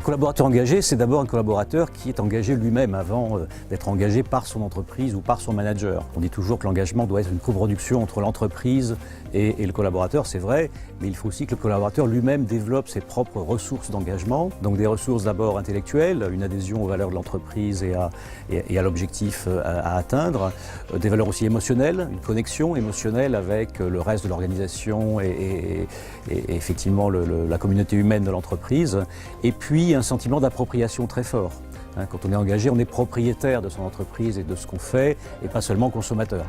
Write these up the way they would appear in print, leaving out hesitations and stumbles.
collaborateur engagé, c'est d'abord un collaborateur qui est engagé lui-même avant d'être engagé par son entreprise ou par son manager. On dit toujours que l'engagement doit être une coproduction entre l'entreprise et le collaborateur, c'est vrai, mais il faut aussi que le collaborateur lui-même développe ses propres ressources d'engagement. Donc des ressources d'abord intellectuelles, une adhésion aux valeurs de l'entreprise et à l'objectif à atteindre, des valeurs aussi émotionnelles, une connexion émotionnelle avec le reste de l'organisation et effectivement la communauté humaine de l'entreprise, et puis un sentiment d'appropriation très fort. Quand on est engagé, on est propriétaire de son entreprise et de ce qu'on fait, et pas seulement consommateur.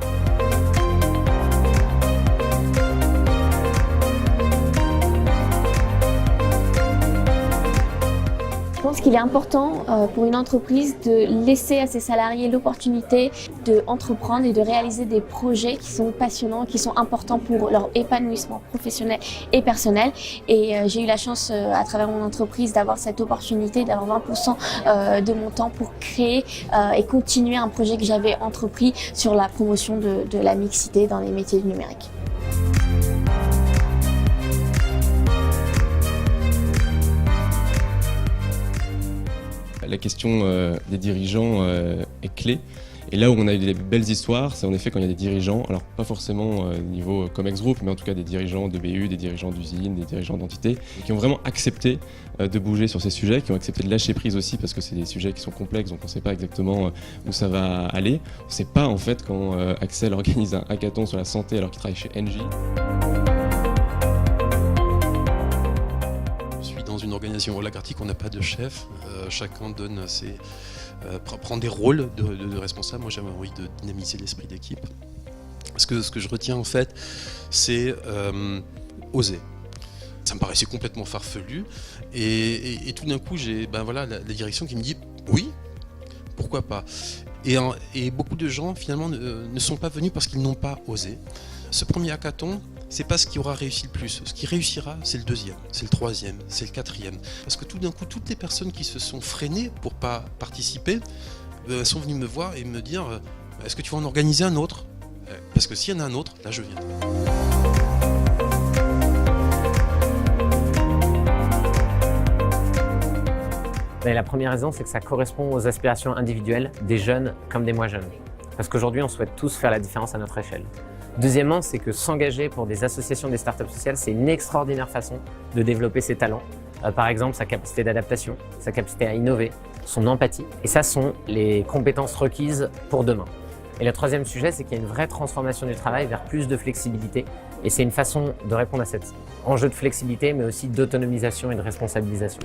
Je pense qu'il est important pour une entreprise de laisser à ses salariés l'opportunité d'entreprendre et de réaliser des projets qui sont passionnants, qui sont importants pour leur épanouissement professionnel et personnel. Et j'ai eu la chance à travers mon entreprise d'avoir cette opportunité, d'avoir 20% de mon temps pour créer et continuer un projet que j'avais entrepris sur la promotion de la mixité dans les métiers du numérique. La question des dirigeants est clé. Et là où on a eu des belles histoires, c'est en effet quand il y a des dirigeants, alors pas forcément au niveau Comex Group, mais en tout cas des dirigeants de BU, des dirigeants d'usines, des dirigeants d'entités, qui ont vraiment accepté de bouger sur ces sujets, qui ont accepté de lâcher prise aussi, parce que c'est des sujets qui sont complexes, donc on ne sait pas exactement où ça va aller. On ne sait pas en fait quand Axel organise un hackathon sur la santé alors qu'il travaille chez Engie. Dans une organisation holagartique, on n'a pas de chef, chacun donne prend des rôles de responsable. Moi j'avais envie de dynamiser l'esprit d'équipe. Ce que je retiens en fait, c'est oser. Ça me paraissait complètement farfelu et tout d'un coup j'ai la direction qui me dit oui, pourquoi pas. Et beaucoup de gens finalement ne sont pas venus parce qu'ils n'ont pas osé. Ce premier hackathon, c'est pas ce qui aura réussi le plus. Ce qui réussira, c'est le deuxième, c'est le troisième, c'est le quatrième. Parce que tout d'un coup, toutes les personnes qui se sont freinées pour pas participer sont venues me voir et me dire est-ce que tu vas en organiser un autre? Parce que s'il y en a un autre, là je viendrai. Et la première raison, c'est que ça correspond aux aspirations individuelles des jeunes comme des moins jeunes. Parce qu'aujourd'hui, on souhaite tous faire la différence à notre échelle. Deuxièmement, c'est que s'engager pour des associations des startups sociales, c'est une extraordinaire façon de développer ses talents. Par exemple, sa capacité d'adaptation, sa capacité à innover, son empathie. Et ça sont les compétences requises pour demain. Et le troisième sujet, c'est qu'il y a une vraie transformation du travail vers plus de flexibilité. Et c'est une façon de répondre à cet enjeu de flexibilité, mais aussi d'autonomisation et de responsabilisation.